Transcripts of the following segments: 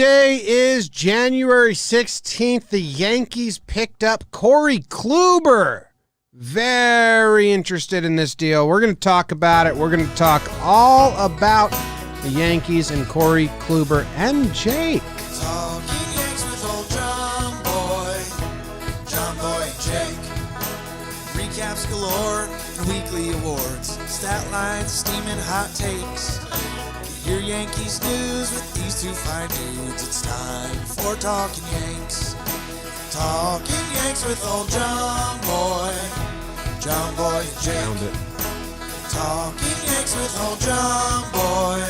Tuesday is January 16th. The Yankees picked up Corey Kluber. Very interested in this deal. We're going to talk about it. We're going to talk all about the Yankees and Corey Kluber and Jake. Talkin Yanks with old Jomboy Jake. Recaps galore and weekly awards. Stat lines, steaming hot takes. Get your Yankees news with these two fine dudes. It's time for Talkin Yanks. Talkin Yanks with old Jomboy Jake. Talkin Yanks with old Jomboy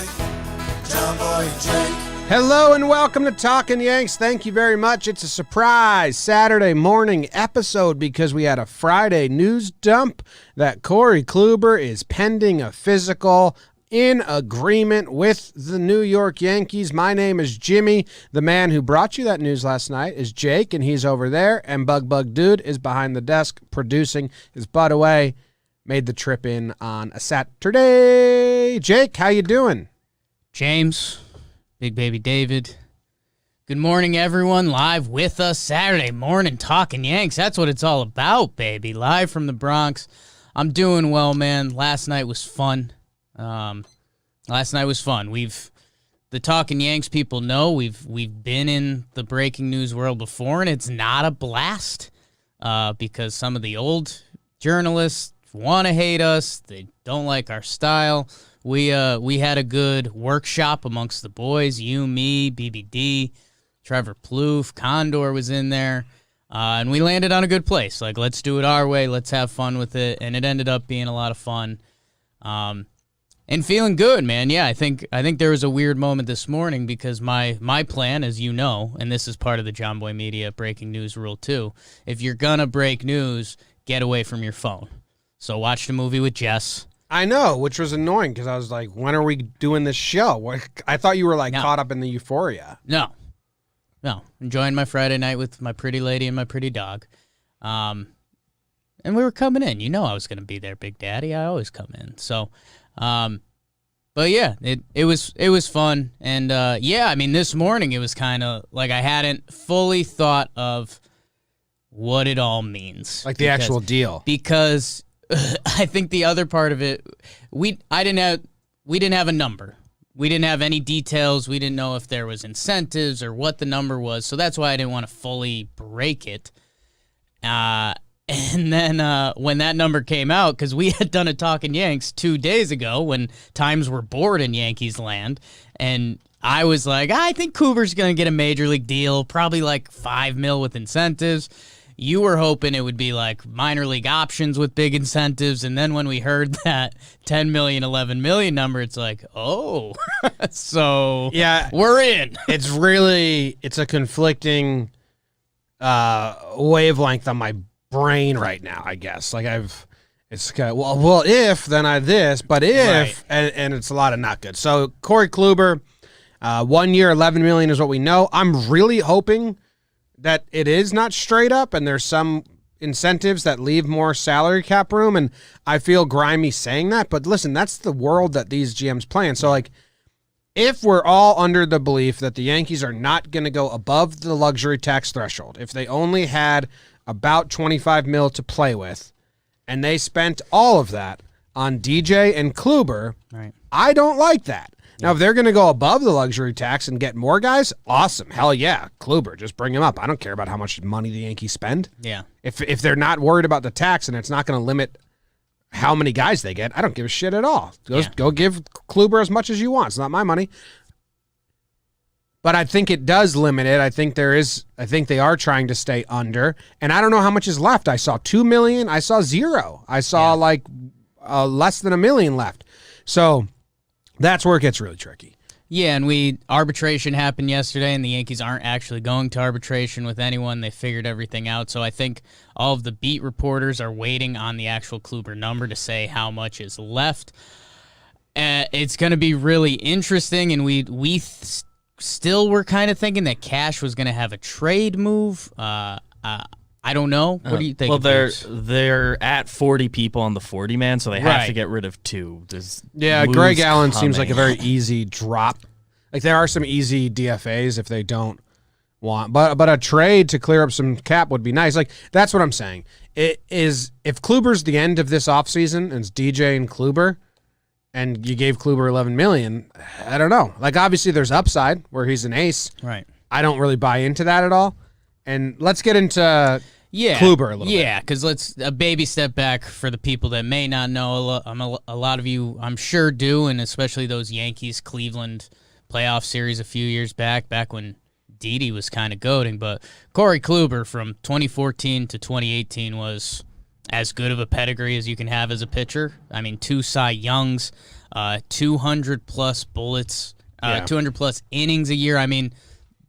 Jake. Hello and welcome to Talkin Yanks. Thank you very much. It's a surprise Saturday morning episode because we had a Friday news dump that Corey Kluber is pending a physical in agreement with the New York Yankees. My name is Jimmy. The man who brought you that news last night is Jake, and he's over there. And Bug Dude is behind the desk producing his butt away. Made the trip in on a Saturday. Jake, how you doing? James, Big Baby David. Good morning, everyone. Live with us Saturday morning, Talkin Yanks. That's what it's all about, baby. Live from the Bronx. I'm doing well, man. Last night was fun. The Talkin Yanks people know we've been in the breaking news world before, and it's not a blast because some of the old journalists want to hate us. They don't like our style. We had a good workshop amongst the boys. You, me, BBD, Trevor Plouffe, Condor was in there, and we landed on a good place. Like, let's do it our way. Let's have fun with it, and it ended up being a lot of fun. And feeling good, man. Yeah, I think there was a weird moment this morning because my plan, as you know, and this is part of the Jomboy Media breaking news rule too, if you're gonna break news, get away from your phone. So watch the movie with Jess. I know, which was annoying because I was like, when are we doing this show? I thought you were caught up in the euphoria. No. Enjoying my Friday night with my pretty lady and my pretty dog. And we were coming in. You know I was going to be there, Big Daddy. I always come in. So, but yeah, it was fun. And yeah, I mean, this morning it was kind of like I hadn't fully thought of what it all means. Like the actual deal. Because I think the other part of it, we didn't have a number. We didn't have any details. We didn't know if there was incentives or what the number was. So that's why I didn't want to fully break it. And then when that number came out, because we had done a Talkin Yanks 2 days ago when times were bored in Yankees land, and I was like, I think Kluber's going to get a major league deal, probably like $5 million with incentives. You were hoping it would be like minor league options with big incentives, and then when we heard that $10 million, $11 million number, it's like, oh, so yeah, we're in. It's a conflicting wavelength on my brain right now, I guess. Like it's kind of, well, if, then I this, but if, right. and it's a lot of not good. So Corey Kluber, 1 year, $11 million is what we know. I'm really hoping that it is not straight up and there's some incentives that leave more salary cap room, and I feel grimy saying that, but listen, that's the world that these GMs play in. So like, if we're all under the belief that the Yankees are not going to go above the luxury tax threshold, if they only had about $25 million to play with, and they spent all of that on DJ and Kluber, right. I don't like that. Now, if they're going to go above the luxury tax and get more guys, awesome. Hell yeah, Kluber, just bring him up. I don't care about how much money the Yankees spend. Yeah. If they're not worried about the tax and it's not going to limit how many guys they get, I don't give a shit at all. Go give Kluber as much as you want. It's not my money. But I think it does limit it. I think they are trying to stay under. And I don't know how much is left. I saw $2 million. I saw zero. I saw less than $1 million left. So that's where it gets really tricky. Yeah, and arbitration happened yesterday, and the Yankees aren't actually going to arbitration with anyone. They figured everything out. So I think all of the beat reporters are waiting on the actual Kluber number to say how much is left. It's going to be really interesting, and we still were kind of thinking that Cash was going to have a trade move. I don't know. What do you think? Well, they're at 40 people on the 40-man, so they have to get rid of two. Greg Allen seems like a very easy drop. Like there are some easy DFAs if they don't want, but a trade to clear up some cap would be nice. Like that's what I'm saying. It is if Kluber's the end of this offseason and it's DJ and Kluber, and you gave Kluber $11 million, I don't know. Like obviously there's upside where he's an ace. Right. I don't really buy into that at all. And let's get into Kluber a little bit. Yeah, because let's a baby step back for the people that may not know. A lot of you, I'm sure, do, and especially those Yankees Cleveland playoff series a few years back when Didi was kind of goating. But Corey Kluber from 2014 to 2018 was as good of a pedigree as you can have as a pitcher. I mean, 2 Cy Youngs, 200-plus bullets, 200-plus innings a year. I mean,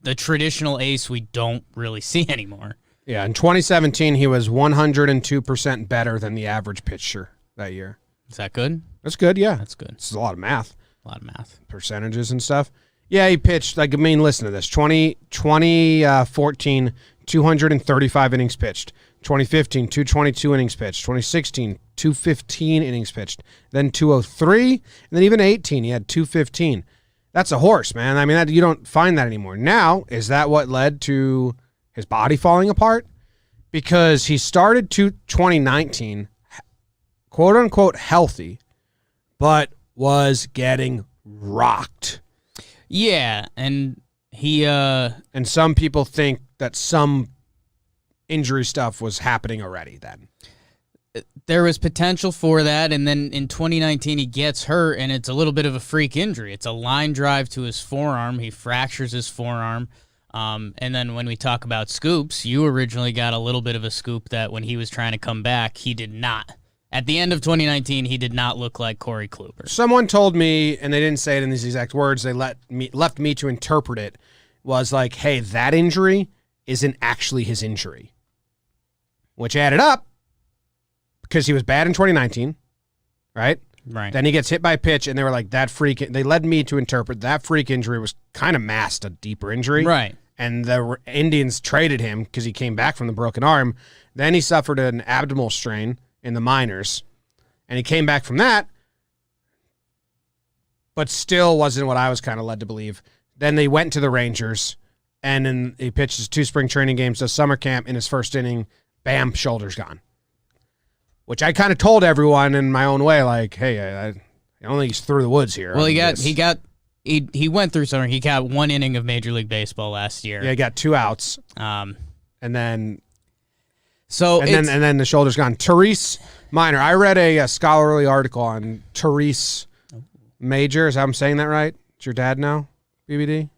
the traditional ace we don't really see anymore. Yeah, in 2017, he was 102% better than the average pitcher that year. Is that good? That's good, yeah. That's good. This is a lot of math. A lot of math. Percentages and stuff. Yeah, he pitched, like, I mean, listen to this. 2014, 235 innings pitched. 2015, 222 innings pitched. 2016, 215 innings pitched. Then 203, and then even 18, he had 215. That's a horse, man. I mean, you don't find that anymore. Now, is that what led to his body falling apart? Because he started 2019, quote-unquote healthy, but was getting rocked. Yeah, and he... And some people think that some injury stuff was happening already then. There was potential for that, and then in 2019 he gets hurt, and it's a little bit of a freak injury. It's a line drive to his forearm. He fractures his forearm. And then when we talk about scoops, you originally got a little bit of a scoop that when he was trying to come back, he did not. At the end of 2019, he did not look like Corey Kluber. Someone told me, and they didn't say it in these exact words, they left me to interpret it, was like, hey, that injury isn't actually his injury. Which added up, because he was bad in 2019, right? Right. Then he gets hit by a pitch, and they were like, they led me to interpret that freak injury was kind of masked a deeper injury. Right. And the Indians traded him because he came back from the broken arm. Then he suffered an abdominal strain in the minors, and he came back from that, but still wasn't what I was kind of led to believe. Then they went to the Rangers, and then he pitched his 2 spring training games, does summer camp. In his first inning, bam, shoulder's gone. Which I kind of told everyone in my own way, like, hey, I don't think he's through the woods here. Well, he went through summer. He got 1 inning of Major League Baseball last year. Yeah, he got 2 outs. And then the shoulder's gone. Therese Minor. I read a scholarly article on Therese Major. Is I'm saying that right? Does your dad know, BBD?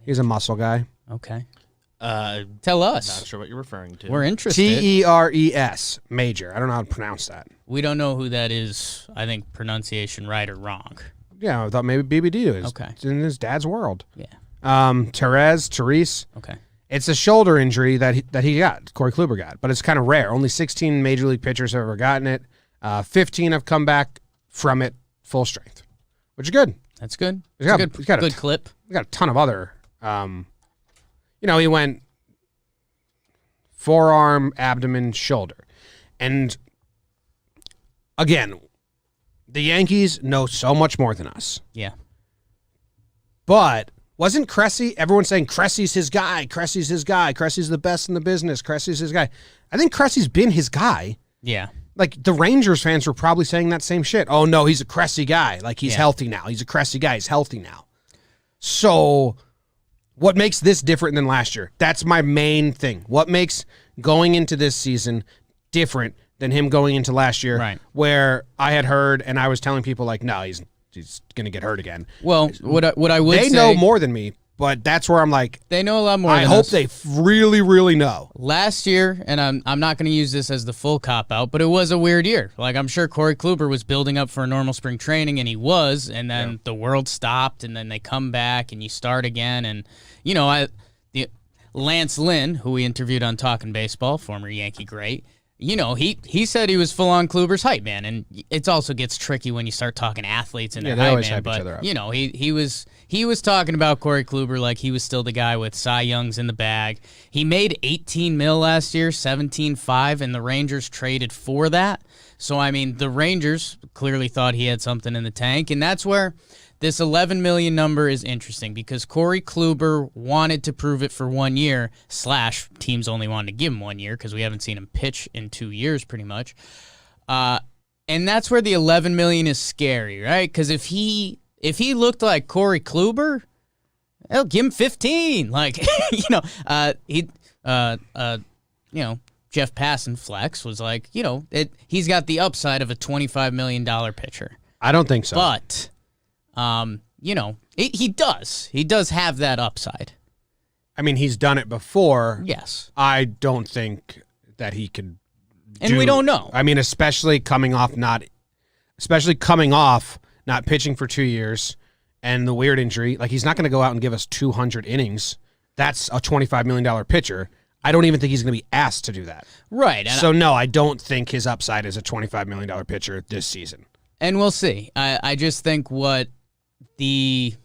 He's a muscle guy. Okay. Tell us. Not sure what you're referring to. We're interested. Teres Major. I don't know how to pronounce that. We don't know who that is. I think pronunciation right or wrong. Yeah, I thought maybe BBD is. Okay. It's in his dad's world. Yeah. Therese. Okay. It's a shoulder injury that he got, Corey Kluber got, but it's kind of rare. Only 16 Major League pitchers have ever gotten it. 15 have come back from it full strength, which is good. That's good. He's got Good clip. He's got a ton of other, he went forearm, abdomen, shoulder. And again, the Yankees know so much more than us. Yeah. But wasn't Cressy, everyone saying Cressy's his guy, Cressy's his guy, Cressy's the best in the business, Cressy's his guy. I think Cressy's been his guy. Yeah. Like, the Rangers fans were probably saying that same shit. Oh, no, he's a Cressy guy. Like, he's healthy now. He's a Cressy guy. He's healthy now. So, what makes this different than last year? That's my main thing. What makes going into this season different than him going into last year? Right. Where I had heard, and I was telling people, like, no, he's going to get hurt again. Well, what I would say... They know more than me, but that's where I'm like... They know a lot more I than hope us. they really, really know. Last year, and I'm not going to use this as the full cop-out, but it was a weird year. Like, I'm sure Corey Kluber was building up for a normal spring training, and he was, and then the world stopped, and then they come back, and you start again. And, Lance Lynn, who we interviewed on Talkin Baseball, former Yankee great, he said he was full-on Kluber's hype man, and it also gets tricky when you start talking athletes and their they hype always man. hype But each other up. he was talking about Corey Kluber like he was still the guy with Cy Youngs in the bag. He made $18 million last year, 17.5, and the Rangers traded for that. So I mean, the Rangers clearly thought he had something in the tank, and that's where this 11 million number is interesting because Corey Kluber wanted to prove it for 1 year, / teams only wanted to give him 1 year because we haven't seen him pitch in 2 years pretty much. And that's where the 11 million is scary, right? Because if he looked like Corey Kluber, they'll give him 15. Like, Jeff Passan was like, he's got the upside of a $25 million pitcher. I don't think so. But, he does. He does have that upside. I mean, he's done it before. Yes. I don't think that he could. And we don't know. I mean, especially coming off not pitching for 2 years and the weird injury. Like, he's not going to go out and give us 200 innings. That's a $25 million pitcher. I don't even think he's going to be asked to do that. Right. So, no, I don't think his upside is a $25 million pitcher this season. And we'll see. I just think what the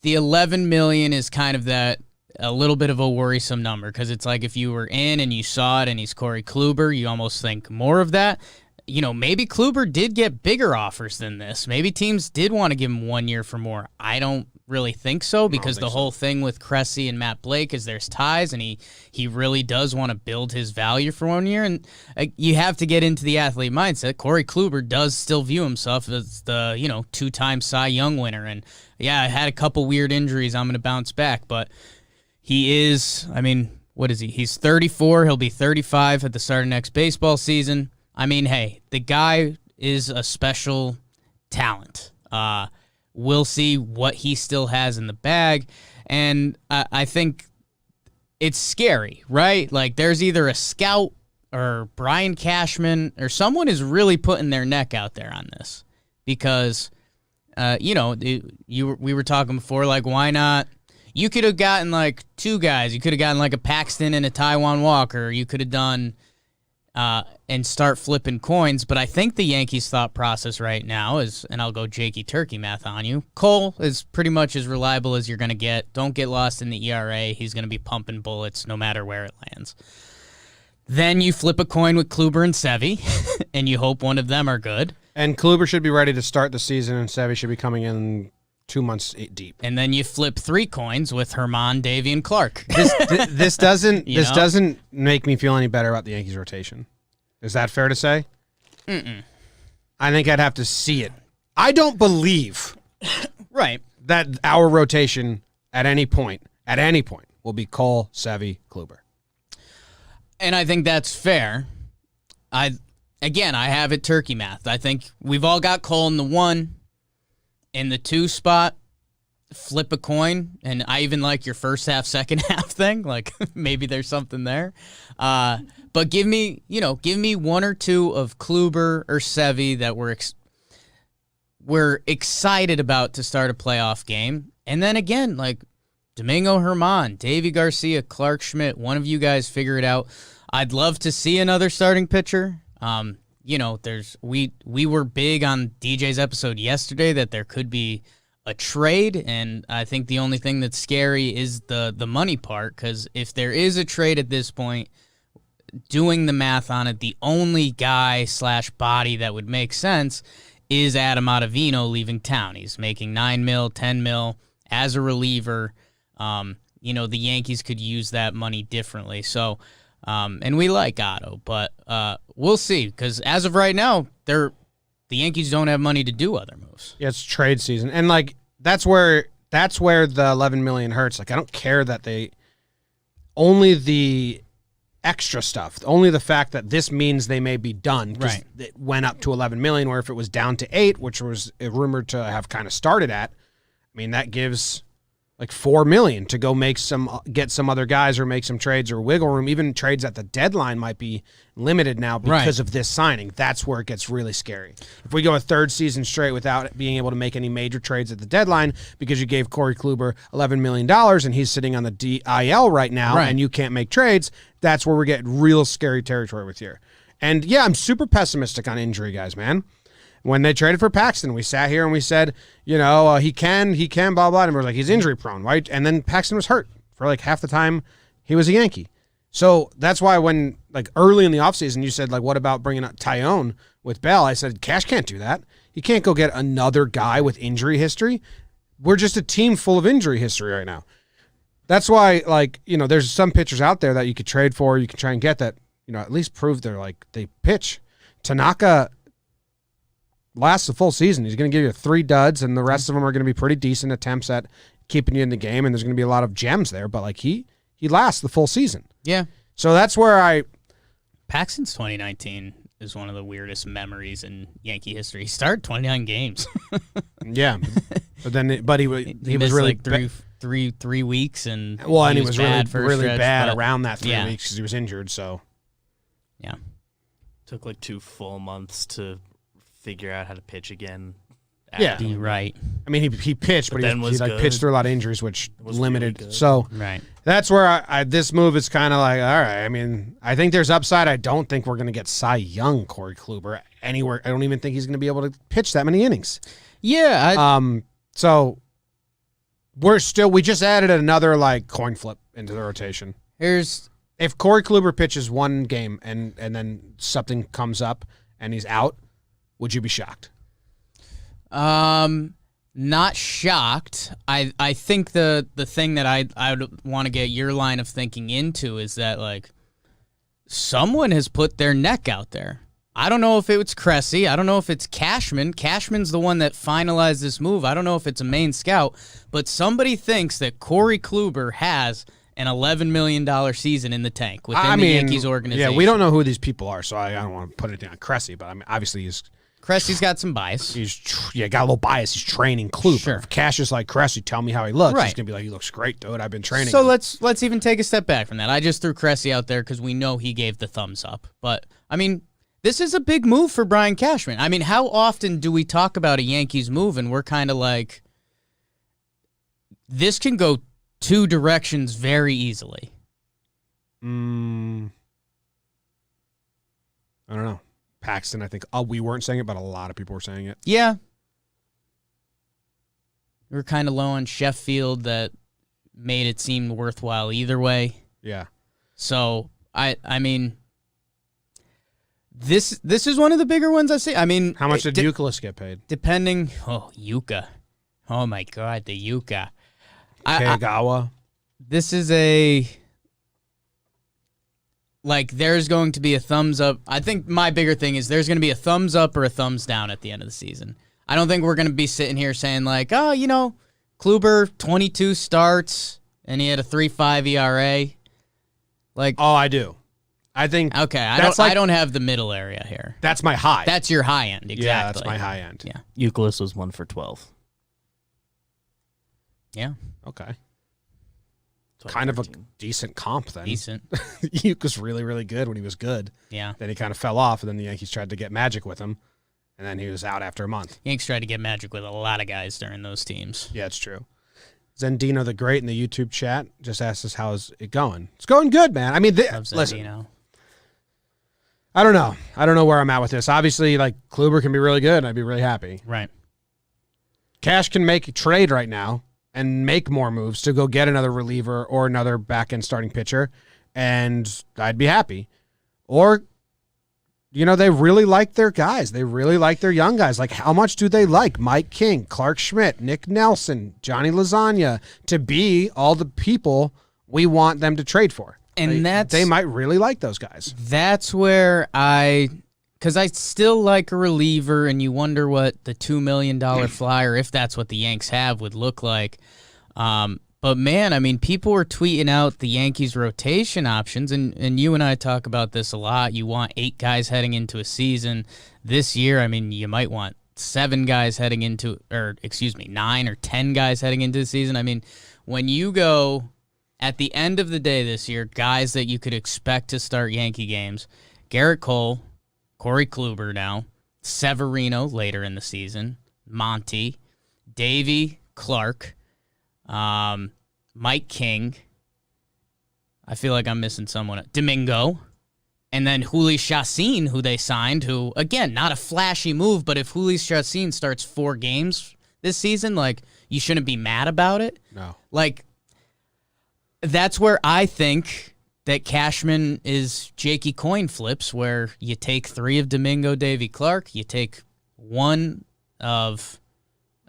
11 million is kind of that a little bit of a worrisome number because it's like if you were in and you saw it and he's Corey Kluber, you almost think more of that. Maybe Kluber did get bigger offers than this. Maybe teams did want to give him 1 year for more. I don't really think so because the whole thing with Cressy and Matt Blake is there's ties and he really does want to build his value for 1 year. And you have to get into the athlete mindset. Corey Kluber does still view himself as the, 2-time Cy Young winner. And yeah, I had a couple weird injuries. I'm going to bounce back, but he is, what is he? He's 34. He'll be 35 at the start of next baseball season. Hey, the guy is a special talent. We'll see what he still has in the bag. And I think it's scary, right? Like, there's either a scout or Brian Cashman or someone is really putting their neck out there on this. Because, we were talking before, like, why not? You could have gotten, like, 2 guys. You could have gotten, like, a Paxton and a Taijuan Walker. You could have done and start flipping coins. But I think the Yankees' thought process right now is, and I'll go Jakey Turkey math on you, Cole is pretty much as reliable as you're going to get. Don't get lost in the ERA. He's going to be pumping bullets no matter where it lands. Then you flip a coin with Kluber and Sevy, and you hope one of them are good. And Kluber should be ready to start the season, and Sevy should be coming in 2 months deep. And then you flip 3 coins with Herman, Davey, and Clark. This doesn't make me feel any better about the Yankees rotation. Is that fair to say? Mm-mm. I think I'd have to see it. I don't believe right that our rotation at any point will be Cole, Sevy, Kluber. And I think that's fair. I have it turkey math. I think we've all got Cole in the 1. In the 2 spot, flip a coin, and I even like your first half, second half thing. Like, maybe there's something there. But give me 1 or 2 of Kluber or Sevy that we're excited about to start a playoff game. And then again, like Domingo Germán, Davey Garcia, Clark Schmidt, one of you guys figure it out. I'd love to see another starting pitcher. We were big on DJ's episode yesterday that there could be a trade, and I think the only thing that's scary is the money part, because if there is a trade at this point, doing the math on it, the only guy / body that would make sense is Adam Ottavino leaving town. He's making $9 million, $10 million as a reliever. The Yankees could use that money differently. So, and we like Otto, but we'll see, because as of right now, the Yankees don't have money to do other moves. Yeah, it's trade season, and like that's where the 11 million hurts. Like, I don't care that only the extra stuff, only the fact that this means they may be done. Right. It went up to 11 million, where if it was down to 8, which was rumored to have kind of started at, that gives like $4 million to go get some other guys or make some trades or wiggle room. Even trades at the deadline might be limited now because of this signing. That's where it gets really scary. If we go a 3rd season straight without being able to make any major trades at the deadline because you gave Corey Kluber $11 million and he's sitting on the DIL right now and you can't make trades, that's where we're getting real scary territory with here. And yeah, I'm super pessimistic on injury guys, man. When they traded for Paxton, we sat here and we said, he can, blah, blah. And we're like, he's injury prone, right? And then Paxton was hurt for like half the time he was a Yankee. So that's why when, like, early in the offseason, you said, like, what about bringing up Tyone with Bell? I said, Cash can't do that. You can't go get another guy with injury history. We're just a team full of injury history right now. That's why, like, you know, there's some pitchers out there that you could trade for, you can try and get that, you know, at least prove they pitch. Tanaka lasts the full season. He's going to give you 3 duds, and the rest of them are going to be pretty decent attempts at keeping you in the game, and there's going to be a lot of gems there, but, like, he lasts the full season. Yeah. So that's where Paxton's 2019 is one of the weirdest memories in Yankee history. He started 29 games. Yeah. But he was missed really like three weeks, and he was bad really stretch, bad but around that 3 yeah. weeks because he was injured. So yeah, Took like 2 full months to figure out how to pitch again. Yeah. you're right. I mean, he pitched, but then he was like good. pitched through a lot of injuries, which Was limited. really good. So Right. that's where this move is kind of like, all right. I mean, I think there's upside. I don't think we're going to get Cy Young Corey Kluber anywhere. I don't even think he's going to be able to pitch that many innings. Yeah. So we just added another like coin flip into the rotation. If Corey Kluber pitches one game and then something comes up and he's out, would you be shocked? Not shocked. I think the thing that I would want to get your line of thinking into is that, like, someone has put their neck out there. I don't know if it's Cressy. I don't know if it's Cashman. Cashman's the one that finalized this move. I don't know if it's a main scout, but somebody thinks that Corey Kluber has an $11 million season in the tank within the Yankees organization. Yeah, we don't know who these people are, so I don't want to put it down on Cressy, but I mean, obviously Cressy's got some bias. He's got a little bias. He's training Kluber. Sure. If Cash is like, Cressy, tell me how he looks. Right. He's going to be like, he looks great, dude. I've been training So him. let's even take a step back from that. I just threw Cressy out there because we know he gave the thumbs up. But, I mean, this is a big move for Brian Cashman. I mean, how often do we talk about a Yankees move and we're kind of like, this can go 2 directions very easily? I don't know. Paxton, I think. We weren't saying it, but a lot of people were saying it. Yeah. We're kind of low on Sheffield that made it seem worthwhile either way. Yeah. So, I mean, this is one of the bigger ones I see. I mean, How much did Euclid get paid? Depending. Oh, Yuka. Oh, my God, the Yuka. Kagawa. This is a... Like, there's going to be a thumbs up. I think my bigger thing is there's going to be a thumbs up or a thumbs down at the end of the season. I don't think we're going to be sitting here saying, like, oh, you know, Kluber, 22 starts, and he had a 3.5 ERA. Like, Oh, I do. I think. okay, that's I don't have the middle area here. That's my high. That's your high end, exactly. Yeah, that's my high end. Yeah. Euclid was 1 for 12. Yeah, Okay. Kind of a decent comp then. decent. Uke was really, really good when he was good. Yeah. Then he kind of fell off, and then the Yankees tried to get magic with him, and then he was out after a month. Yanks tried to get magic with a lot of guys during those teams. Yeah, it's true. Zendino the Great in the YouTube chat just asked us, how's it going? It's going good, man. I mean, Love listen, Zendino. I don't know. I don't know where I'm at with this. Obviously, like, Kluber can be really good, and I'd be really happy. Right. Cash can make a trade right now and make more moves to go get another reliever or another back-end starting pitcher, and I'd be happy. Or, you know, they really like their guys. They really like their young guys. Like, how much do they like Mike King, Clark Schmidt, Nick Nelson, Johnny Lasagna to be all the people we want them to trade for? And they might really like those guys. That's where because I still like a reliever, and you wonder what the $2 million flyer, if that's what the Yanks have, would look like. But, man, I mean, people were tweeting out the Yankees' rotation options, and you and I talk about this a lot. You want 8 guys heading into a season. This year, I mean, you might want 7 guys heading into, 9 or 10 guys heading into the season. I mean, when you go at the end of the day this year, guys that you could expect to start Yankee games, Garrett Cole, Corey Kluber now, Severino later in the season, Monty, Davey, Clark, Mike King. I feel like I'm missing someone. Domingo. And then Jhoulys Chacín, who they signed, who, again, not a flashy move, but if Jhoulys Chacín starts 4 games this season, like, you shouldn't be mad about it. No. Like, that's where I think that Cashman is Jakey coin flips, where you take 3 of Domingo, Davey, Clark, you take 1 of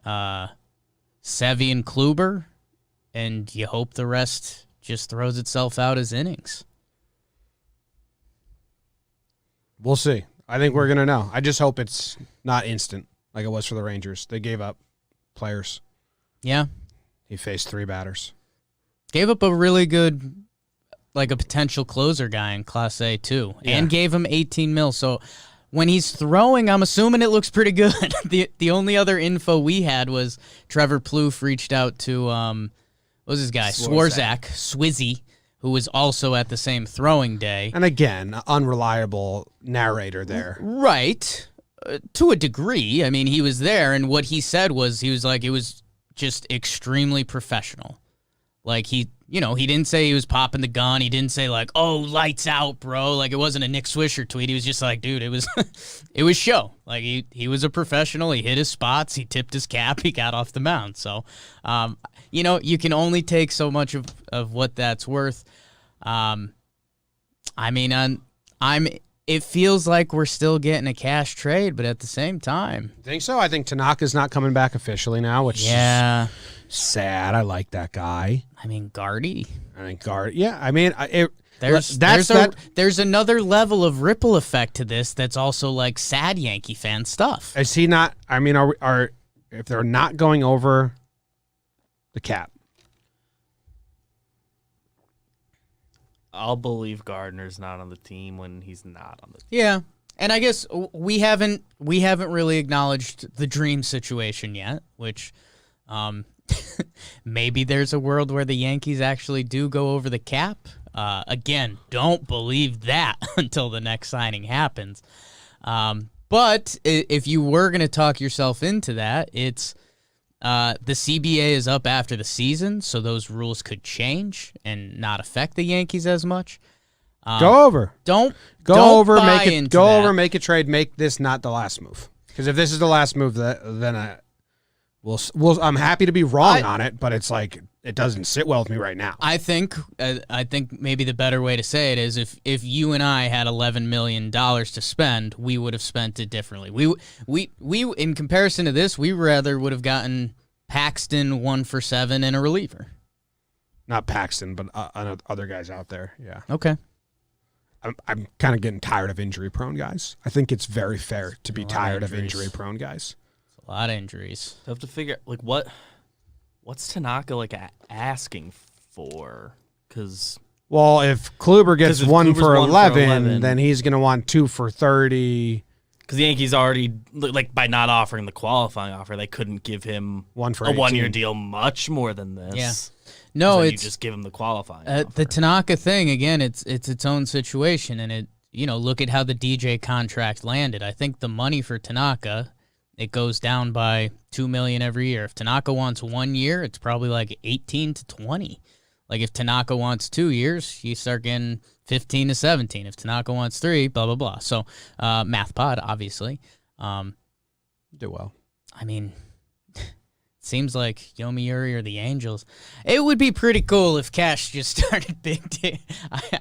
Sevy and Kluber, and you hope the rest just throws itself out as innings. We'll see. I think we're going to know. I just hope it's not instant like it was for the Rangers. They gave up players. Yeah. He faced 3 batters. Gave up a really good, like a potential closer guy in Class A too, and gave him 18 mil. So when he's throwing, I'm assuming it looks pretty good. The only other info we had was Trevor Plouffe reached out to, what was his guy? Swarzak, Swizzy, who was also at the same throwing day. And again, unreliable narrator there. Right. To a degree. I mean, he was there, and what he said was, he was like, it was just extremely professional. Like, he didn't say he was popping the gun. He didn't say, like, oh, lights out, bro. Like, it wasn't a Nick Swisher tweet. He was just like, dude, it was it was show. Like, he was a professional. He hit his spots. He tipped his cap. He got off the mound. So, you can only take so much of what that's worth. It feels like we're still getting a cash trade, but at the same time. Think so? I think Tanaka's not coming back officially now, which is sad. I like that guy. I mean, Gardy. Yeah, I mean, there's another level of ripple effect to this that's also like sad Yankee fan stuff. Is he not? I mean, are if they're not going over the cap? I'll believe Gardner's not on the team when he's not on the team. Yeah. And I guess we haven't really acknowledged the dream situation yet, which maybe there's a world where the Yankees actually do go over the cap. Again, don't believe that until the next signing happens. But if you were going to talk yourself into that, it's the CBA is up after the season, so those rules could change and not affect the Yankees as much. Go over. Don't over. Buy Make it. into Go that. over. Make a trade. Make this not the last move. Because if this is the last move, then I'm happy to be wrong on it, but it's like it doesn't sit well with me right now. I think maybe the better way to say it is if you and I had $11 million to spend, we would have spent it differently. We in comparison to this, we rather would have gotten Paxton 1 for 7 and a reliever. Not Paxton, but other guys out there. Yeah. Okay. I'm kind of getting tired of injury-prone guys. I think it's very fair to be tired of injury-prone guys. A lot of injuries. So I have to figure like what's Tanaka like asking for? Because if Kluber gets if 1 Kluber's for 1 for 11, 11, then he's going to want 2 for 30. Because the Yankees already like by not offering the qualifying offer, they couldn't give him 1 for a 18. 1-year deal much more than this. Yeah. No, Then it's you just give him the qualifying offer. the Tanaka thing again. It's its own situation, and it look at how the DJ contract landed. I think the money for Tanaka, it goes down by $2 million every year. If Tanaka wants 1 year, it's probably like 18 to 20. Like if Tanaka wants 2 years, you start getting 15 to 17. If Tanaka wants 3, blah blah blah. So math pod, obviously. Do well. I mean, seems like Yomiuri or the Angels. It would be pretty cool if Cash just started big day.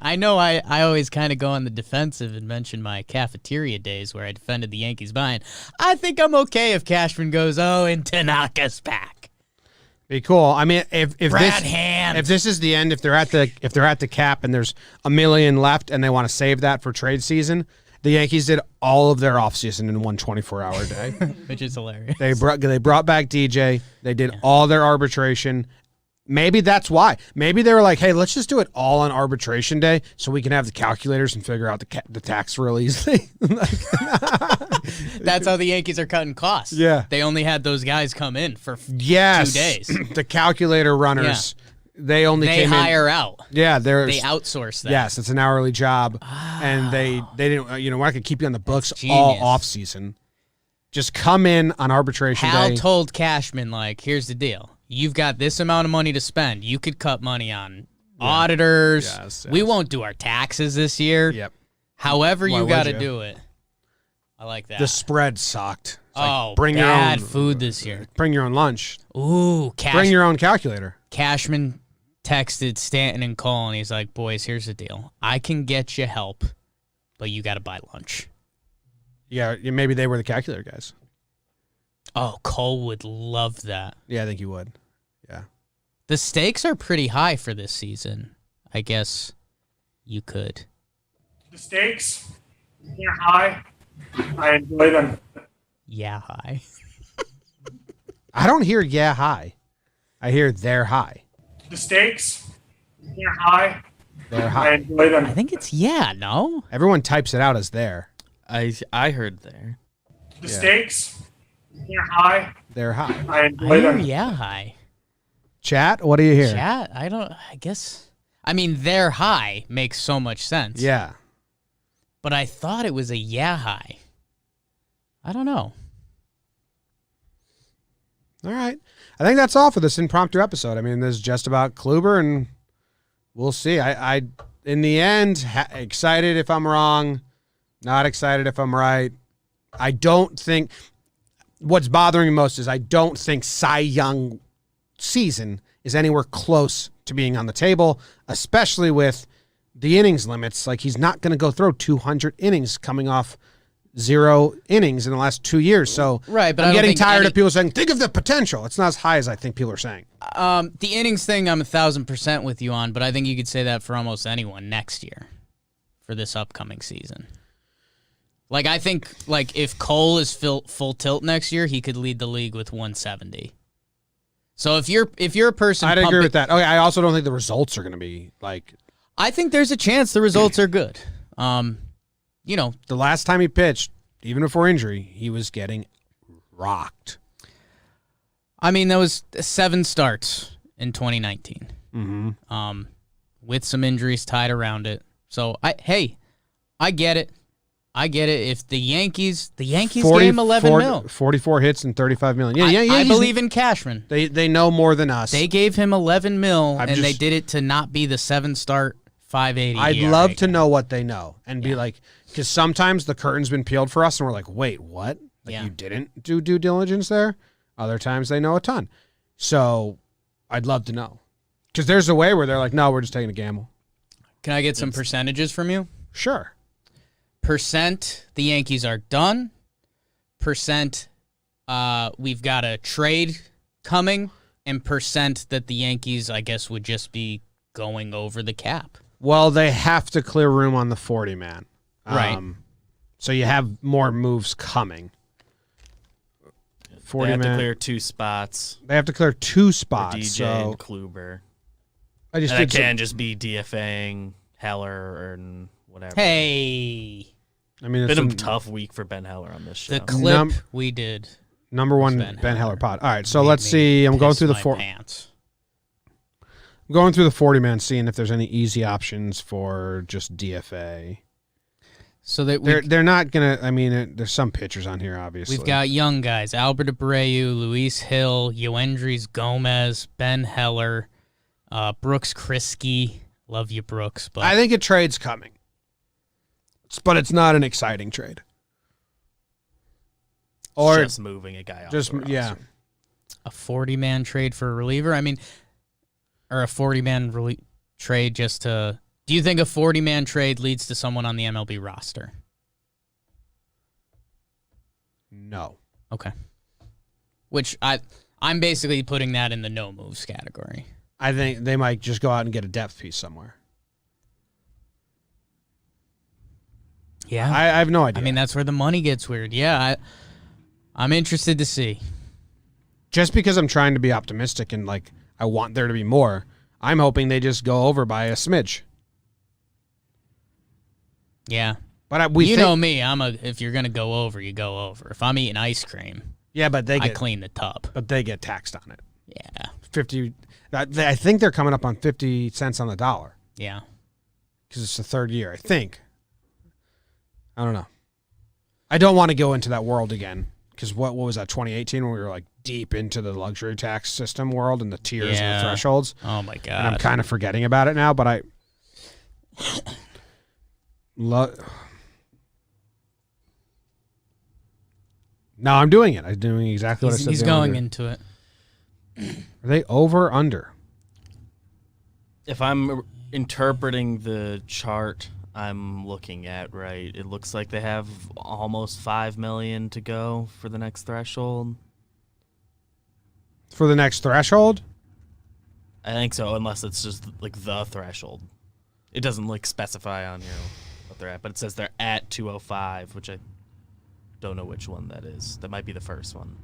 I know I always kind of go on the defensive and mention my cafeteria days where I defended the Yankees buying. I think I'm okay if Cashman goes, and Tanaka's back. Be cool. I mean, if this is the end, if they're at the cap and there's $1 million left and they want to save that for trade season, the Yankees did all of their offseason in one 24-hour day. Which is hilarious. They brought back DJ. They did all their arbitration. Maybe that's why. Maybe they were like, hey, let's just do it all on arbitration day so we can have the calculators and figure out the tax real easily. That's how the Yankees are cutting costs. Yeah. They only had those guys come in for 2 days. The calculator runners, they hire out. Yeah, they outsource that. Yes, it's an hourly job. And they didn't, we're not going to keep you on the books all off season. Just come in on arbitration day. Hal told Cashman, here's the deal. You've got this amount of money to spend. You could cut money on auditors. Yes. We won't do our taxes this year. Yep. However Why you got to would you? do it. I like that. The spread sucked. It's bring your own food this year. Bring your own lunch. Ooh, bring your own calculator. Cashman texted Stanton and Cole, and he's like, boys, here's the deal. I can get you help, but you got to buy lunch. Yeah, maybe they were the calculator guys. Oh, Cole would love that. Yeah, I think he would. Yeah. The stakes are pretty high for this season. I guess you could. The stakes are high. I enjoy them. Yeah, high. I don't hear yeah high. I hear they're high. The stakes are high. They're I high. enjoy them. I think it's yeah, no? Everyone types it out as there. I heard there. The Yeah. stakes are high. They're high. I I enjoy hear them. yeah, high. Chat, what do you hear? Chat, I guess. I mean, they're high makes so much sense. Yeah. But I thought it was a yeah high. I don't know. All right. I think that's all for this impromptu episode. I mean, this is just about Kluber, and we'll see. I in the end, excited if I'm wrong, not excited if I'm right. I don't think what's bothering me most is I don't think Cy Young season is anywhere close to being on the table, especially with the innings limits. Like, he's not going to go throw 200 innings coming off 0 innings in the last 2 years. So Right, but I I'm don't getting think tired any- of people saying, think of the potential. It's not as high as I think people are saying. The innings thing, I'm 1,000% with you on, but I think you could say that for almost anyone next year, for this upcoming season. Like, I think, like, if Cole is full tilt next year, he could lead the league with 170. So if you're a person, I'd agree pumping- with that. Okay, I also don't think the results are going to be like I think there's a chance the results are good. You know, the last time he pitched, even before injury, he was getting rocked. I mean, there was 7 starts in 2019, Mm-hmm. with some injuries tied around it. So I get it. I get it. If the Yankees gave him 11 mil. 44 hits and 35 million. Yeah, I Yankees, believe in Cashman. they know more than us. They gave him 11 mil, I'm and they just- did it to not be the 7-start 580. I'd ERA love to guy. know what they know and be like, because sometimes the curtain's been peeled for us and we're like, wait, what? Like, Yeah. you didn't do due diligence there? Other times they know a ton. So I'd love to know. Because there's a way where they're like, no, we're just taking a gamble. Can I get some percentages from you? Sure. Percent the Yankees are done. Percent we've got a trade coming. And percent that the Yankees, I guess, would just be going over the cap. Well, they have to clear room on the 40 man. Right. So you have more moves coming. They 40 have to man. clear 2 spots They have to clear 2 for spots. DJ So and Kluber. I just And did that some- can't just be DFAing Heller and whatever. Hey, I mean, It's it's been a some tough week for Ben Heller on this show. the clip Num- we did. number one Ben Ben Heller Heller. pod. All right, so made let's me see. I'm going piss through the my 4. pants. I'm going through the 40 man, seeing if there's any easy options for just DFA. So that we They're not gonna. I mean, there's some pitchers on here, obviously. We've got young guys: Albert Abreu, Luis Hill, Yoendrys Gomez, Ben Heller, Brooks Kriske. Love you, Brooks. But I think a trade's coming, but it's not an exciting trade. Or just moving a guy off just the roster. yeah. a 40-man trade for a reliever. I mean, or a 40-man trade just to. Do you think a 40-man trade leads to someone on the MLB roster? No. Okay. Which I'm basically putting that in the no moves category. I think they might just go out and get a depth piece somewhere. Yeah. I have no idea. I mean, that's where the money gets weird. Yeah, I'm interested to see. just because I'm trying to be optimistic and like I want there to be more, I'm hoping they just go over by a smidge. Yeah. But You know me. If you're gonna go over, you go over. If I'm eating ice cream, yeah, but I clean the tub. but they get taxed on it. Yeah. 50. I think they're coming up on 50 cents on the dollar Yeah. because it's the third year. I think. I don't know. I don't want to go into that world again because what was that 2018 when we were like deep into the luxury tax system world and the tiers and the thresholds. Oh my And I'm god. kind of forgetting about it now, but I love. No, I'm doing it. I'm doing exactly what I said. He's they were going doing. into it. Are they over or under? If I'm interpreting the chart I'm looking at right, it looks like they have almost $5 million to go for the next threshold. For the next threshold? I think so, unless it's just like the threshold. It doesn't like specify on what they're at, but it says they're at 205, which I don't know which one that is. That might be the first one.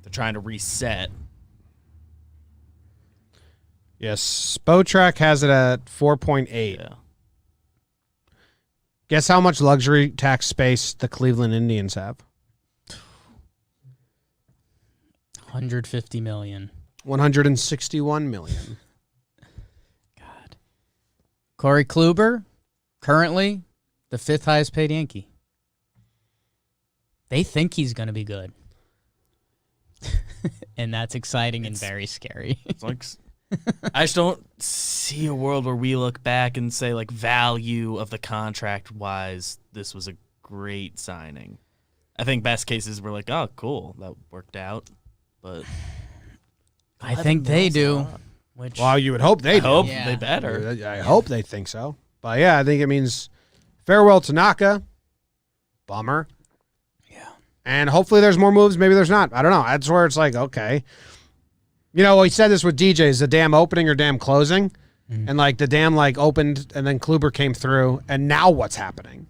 They're trying to reset. Yes, Spotrac has it at 4.8. Yeah. Guess how much luxury tax space the Cleveland Indians have? 150 million. 161 million. God. Corey Kluber, currently the 5th highest paid Yankee. They think he's going to be good. And that's exciting and very scary. It's like, I just don't see a world where we look back and say, like, value of the contract-wise, this was a great signing. I think best cases were like, oh, cool, that worked out. But I think they do. Which Well, you would hope they do. hope Yeah. they better. I hope they think so. But yeah, I think it means farewell Tanaka. Bummer. Yeah. And hopefully there's more moves. Maybe there's not. I don't know. That's where it's like, okay. You know, we said this with DJ. Is the dam opening or dam closing? And like the dam like opened and then Kluber came through. And now what's happening?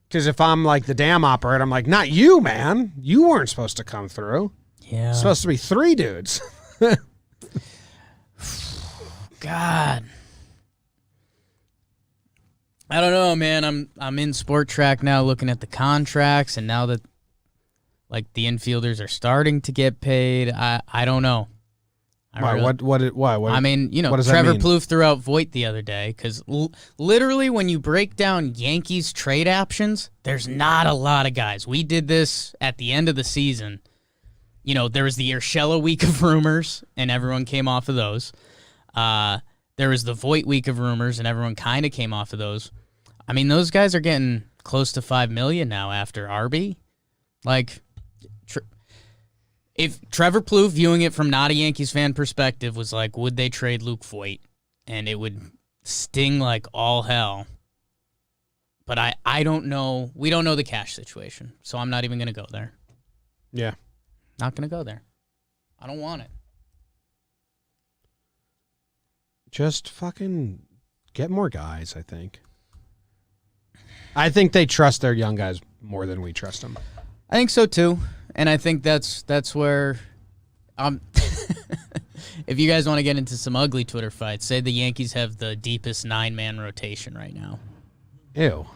Because if I'm like the dam operator, I'm like, not you, man. You weren't supposed to come through. Yeah. It's supposed to be 3 dudes. God. I don't know, man. I'm in Sport Track now looking at the contracts, and now that like the infielders are starting to get paid, I don't know. Why? Why? I mean, you know, what does that Trevor mean? Plouffe threw out Voit the other day because literally when you break down Yankees trade options, there's not a lot of guys. We did this at the end of the season. You know, there was the Urshela week of rumors, and everyone came off of those. There was the Voit week of rumors, and everyone kind of came off of those. I mean, those guys are getting close to $5 million now after Arby. Like, if Trevor Plouffe, viewing it from not a Yankees fan perspective, was like, would they trade Luke Voit? And it would sting like all hell. But I don't know. We don't know the cash situation, so I'm not even going to go there. Yeah. Not going to go there. I don't want it. Just fucking get more guys, I think. I think they trust their young guys more than we trust them. I think so too, and I think that's where, if you guys want to get into some ugly Twitter fights, say the Yankees have the deepest 9-man rotation right now. Ew.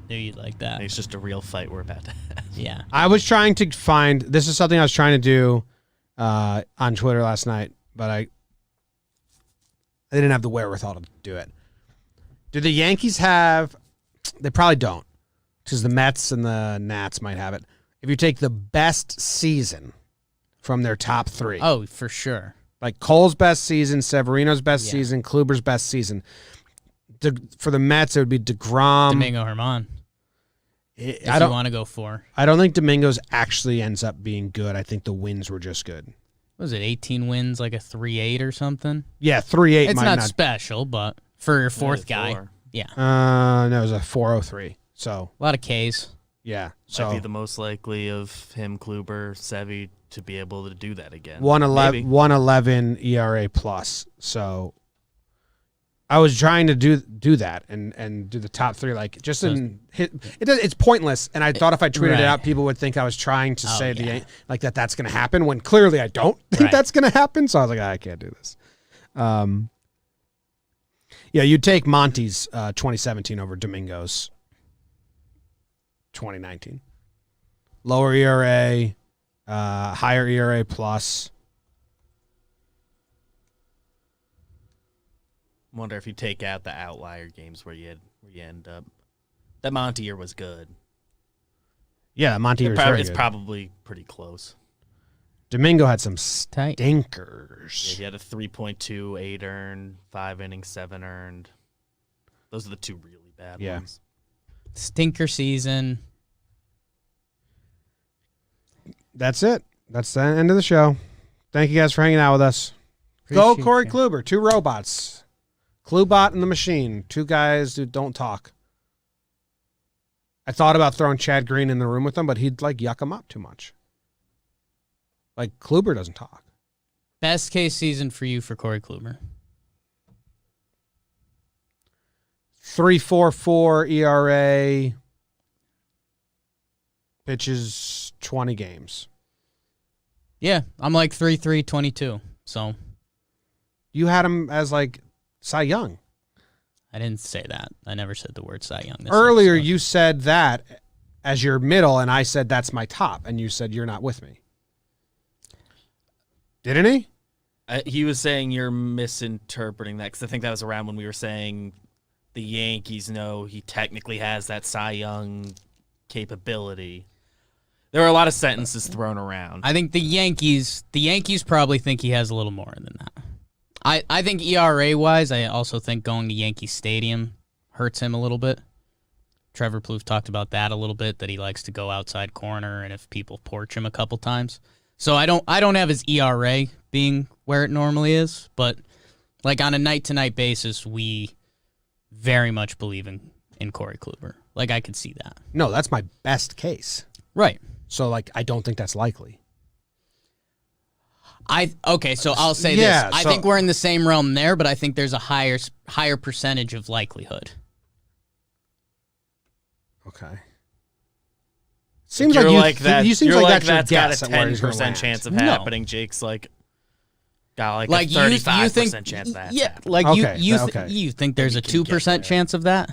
Do you like that? It's just a real fight we're about to have. Yeah. I was trying to find, this is something I was trying to do on Twitter last night, but I didn't have the wherewithal to do it. Do the Yankees have, they probably don't, because the Mets and the Nats might have it. If you take the best season from their top 3. Oh, for sure. Like Cole's best season, Severino's best season, Kluber's best season. For the Mets, it would be DeGrom. Domingo Germán. If I you don't want to go for. I don't think Domingo's actually ends up being good. I think the wins were just good. What was it, 18 wins, like a 3.8 or something? Yeah, 3.8 It's might not special, but for your fourth guy. 4. Yeah. No, it was a 403. So, A lot of Ks. yeah. Might So be the most likely of him, Kluber, Sevy to be able to do that again. 111 ERA plus. So I was trying to do that and do the top 3 like just in hit. It's pointless. And I thought if I tweeted it out, people would think I was trying to say like that's going to happen when clearly I don't think that's going to happen. So I was like, I can't do this. Yeah, you'd take Monty's 2017 over Domingo's 2019. Lower ERA, higher ERA plus. Wonder if you take out the outlier games where you end up. That Monty year was good. Yeah, Monty year is very It's good. probably pretty close. Domingo had some Tight. stinkers. Yeah, he had a 3.2, 8 earned, 5 innings, 7 earned. Those are the 2 really bad ones. Stinker season. That's it. That's the end of the show. Thank you guys for hanging out with us. Go Appreciate Corey you. Kluber, 2 robots. Klubot and the machine, 2 guys who don't talk. I thought about throwing Chad Green in the room with them, but he'd like yuck him up too much. Like, Kluber doesn't talk. Best case season for you for Corey Kluber. 3.44 ERA. Pitches 20 games. Yeah, I'm like 3.3, 22. So You had him as like Cy Young. I didn't say that. I never said the word Cy Young. Earlier, you said that as your middle, and I said that's my top, and you said you're not with me. Didn't he? He was saying you're misinterpreting that because I think that was around when we were saying the Yankees know he technically has that Cy Young capability. There were a lot of sentences thrown around. I think the Yankees probably think he has a little more than that. I think ERA-wise, I also think going to Yankee Stadium hurts him a little bit. Trevor Plouffe talked about that a little bit, that he likes to go outside corner and if people porch him a couple times. So I don't have his ERA being where it normally is, but like on a night-to-night basis, we very much believe in Corey Kluber. Like I could see that. No, that's my best case. Right. So, like, I don't think that's likely. So I'll say this. I think we're in the same realm there, but I think there's a higher percentage of likelihood. Okay. Seems like you seems you're like that's your guess got a at where he's gonna 10% land. chance of No. happening. Jake's got a Like 35% chance of that. Yeah, like Okay, you think there's a You can get 2% there. chance of that?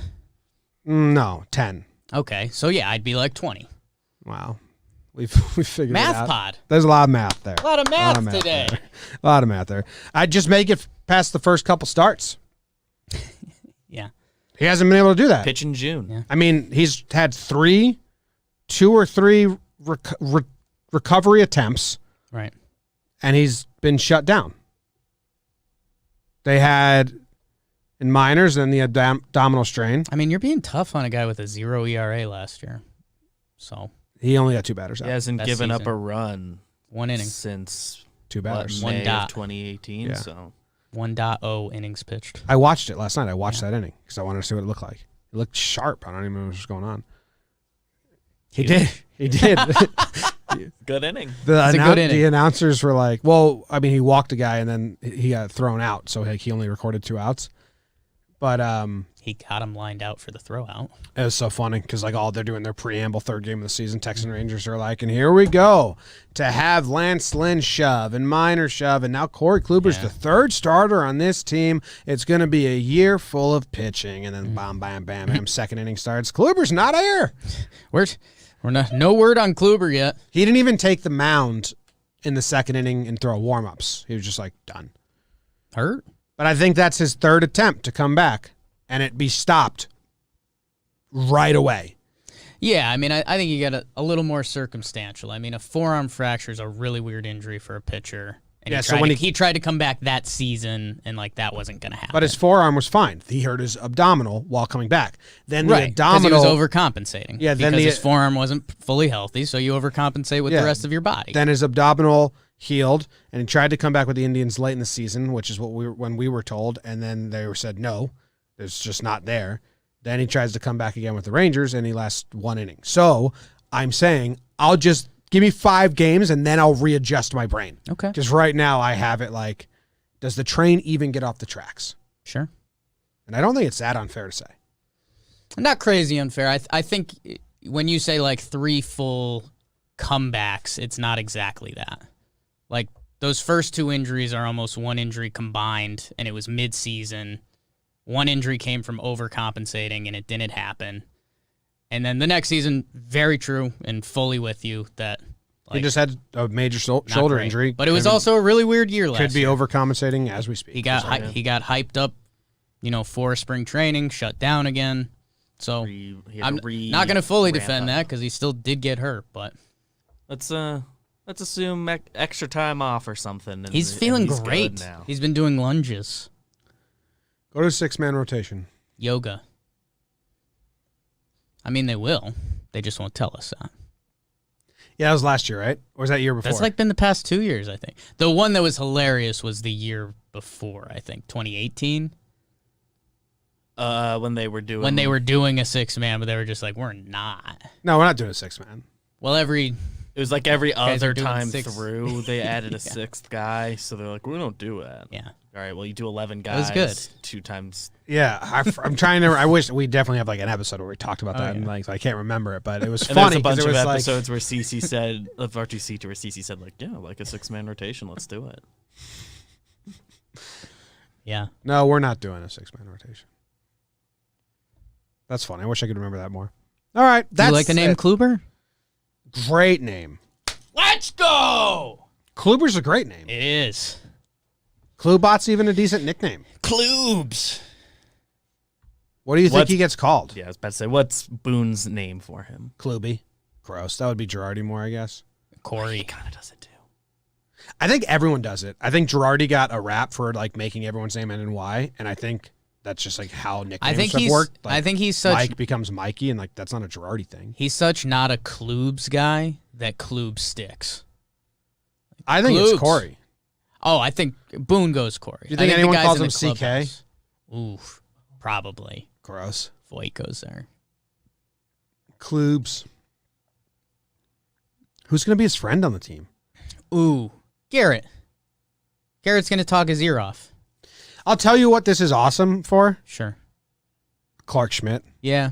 No, 10. Okay, so yeah, I'd be like 20. Wow. We figured it out. Math pod. There's a lot of math there. A lot of math today. there. A lot of math there. I'd just make it past the first couple starts. Yeah. He hasn't been able to do that. Pitch in June. Yeah. I mean, he's had 2 or 3 recovery attempts, Right. and he's been shut down. They had in minors, then the abdominal strain. I mean, you're being tough on a guy with a 0 ERA last year. So, He only got 2 batters He out. hasn't That given up season. a run 1 inning. since 2 batters. One May dot. of 2018. Yeah. So 1.0 innings pitched. I watched it last night. I watched that inning because I wanted to see what it looked like. It looked sharp. I don't even know what was going on. He did. He did. good inning. It's a good inning. The announcers were like, well, I mean, he walked a guy and then he got thrown out. So he only recorded 2 outs. But He got him lined out for the throwout. it was so funny because like all they're doing their preamble 3rd game of the season. Texan Rangers are like, and here we go to have Lance Lynn shove and Minor shove. And now Corey Kluber's the 3rd starter on this team. It's going to be a year full of pitching. And then bam, bam, bam, bam. 2nd inning starts. Kluber's not here. We're not, no word on Kluber yet. He didn't even take the mound in the 2nd inning and throw warm-ups. He was just like, done. Hurt? But I think that's his 3rd attempt to come back and it be stopped right away. Yeah, I mean, I think you got a little more circumstantial. I mean, a forearm fracture is a really weird injury for a pitcher. And Yeah, he so tried when to, he- he tried to come back that season, and like that wasn't going to happen. But his forearm was fine. He hurt his abdominal while coming back. Then the right, because he abdominal, was overcompensating. Yeah, then because the- his forearm wasn't fully healthy, so you overcompensate with Yeah. the rest of your body. then his abdominal healed, and he tried to come back with the Indians late in the season, which is what when we were told, and then they were said no, it's just not there. Then he tries to come back again with the Rangers, and he lasts 1 inning. So I'm saying I'll just give me 5 games, and then I'll readjust my brain. Okay, Because right now I have it like, does the train even get off the tracks? sure. And I don't think it's that unfair to say. Not crazy unfair. I think when you say like 3 full comebacks, it's not exactly that. Like those first 2 injuries are almost 1 injury combined, and it was mid-season. 1 injury came from overcompensating, and it didn't happen. And then the next season, very true and fully with you that He like, just had a major not shoulder great. injury. But it was Could- also a really weird year last could be year. overcompensating as we speak. He got hyped up, for spring training, shut down again. So I'm not going to fully defend that because he still did get hurt, but Let's assume extra time off or something. And he's feeling good great. now. He's been doing lunges, Go to 6-man rotation. yoga. I mean, they will. They just won't tell us that. Yeah, that was last year, right? Or was that year before? That's like been the past 2 years, I think. The one that was hilarious was the year before, I think, 2018, when they were doing a 6-man, but they were just like, we're not. No, we're not doing a 6-man. Well, every It was like every Guys are other doing time 6. through, they added a sixth guy. So they're like, we don't do it. Yeah. All right, well, you do 11 That was guys. good. 2 times. Yeah, I'm trying to. I wish we definitely have like an episode where we talked about that, yeah. and like I can't remember it, but it was And funny there's a bunch because of it was like, episodes where CC said, of RTC where CC said, like, yeah, like a 6-man rotation. Let's do it. Yeah. no, we're not doing a 6-man rotation. That's funny. I wish I could remember that more. All right, Do that's you like the name it. Kluber? Great name. Let's go. Kluber's a great name. It is. Klubot's even a decent nickname. Klubes. What do you think What's- he gets called? Yeah, I was about to say, what's Boone's name for him? Kluby. Gross. That would be Girardi more, I guess. Corey. Kind of does it too. I think everyone does it. I think Girardi got a rap for like making everyone's name end in Y, and I think that's just like how nicknames have worked. Like, I think he's such. Mike becomes Mikey, and like that's not a Girardi thing. He's such not a Klubes guy that Klubes sticks. I think Klubes. it's Corey. Oh, I think Boone goes Corey. You I think the anyone guys calls in him the CK? clubhouse- Oof, probably. Gross. Voight goes there. Klubes. Who's going to be his friend on the team? Ooh, Garrett. Garrett's gonna talk his ear off. I'll tell you what this is awesome for. Sure. Clark Schmidt, Yeah.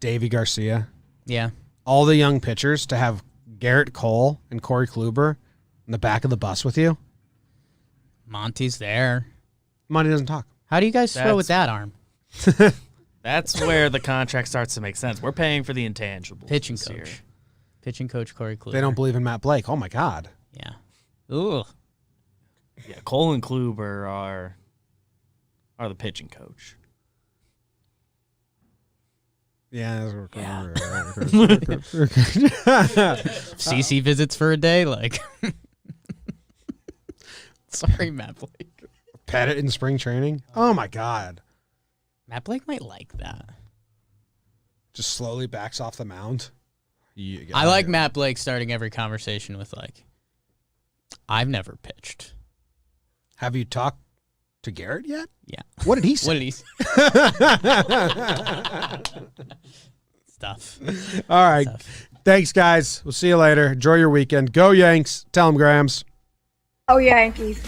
Davey Garcia, Yeah. all the young pitchers to have Garrett Cole and Corey Kluber in the back of the bus with you. Monty's there. Money doesn't talk. How do you guys throw with that arm? That's where the contract starts to make sense. We're paying for the intangibles. Pitching this year. coach. Pitching coach Corey Kluber. They don't believe in Matt Blake. Oh my God. Yeah. Ooh. Yeah, Cole and Kluber are the pitching coach. Yeah. CC visits for a day, like. Sorry, Matt Blake. Pet it in spring training. Oh my God. Matt Blake might like that. Just slowly backs off the mound. I like Matt Blake starting every conversation with like, I've never pitched. Have you talked to Garrett yet? Yeah. What did he say? What did he say? Stuff. All right. Stuff. Thanks, guys. We'll see you later. Enjoy your weekend. Go Yanks. Tell them, Grams. Oh, Yankees.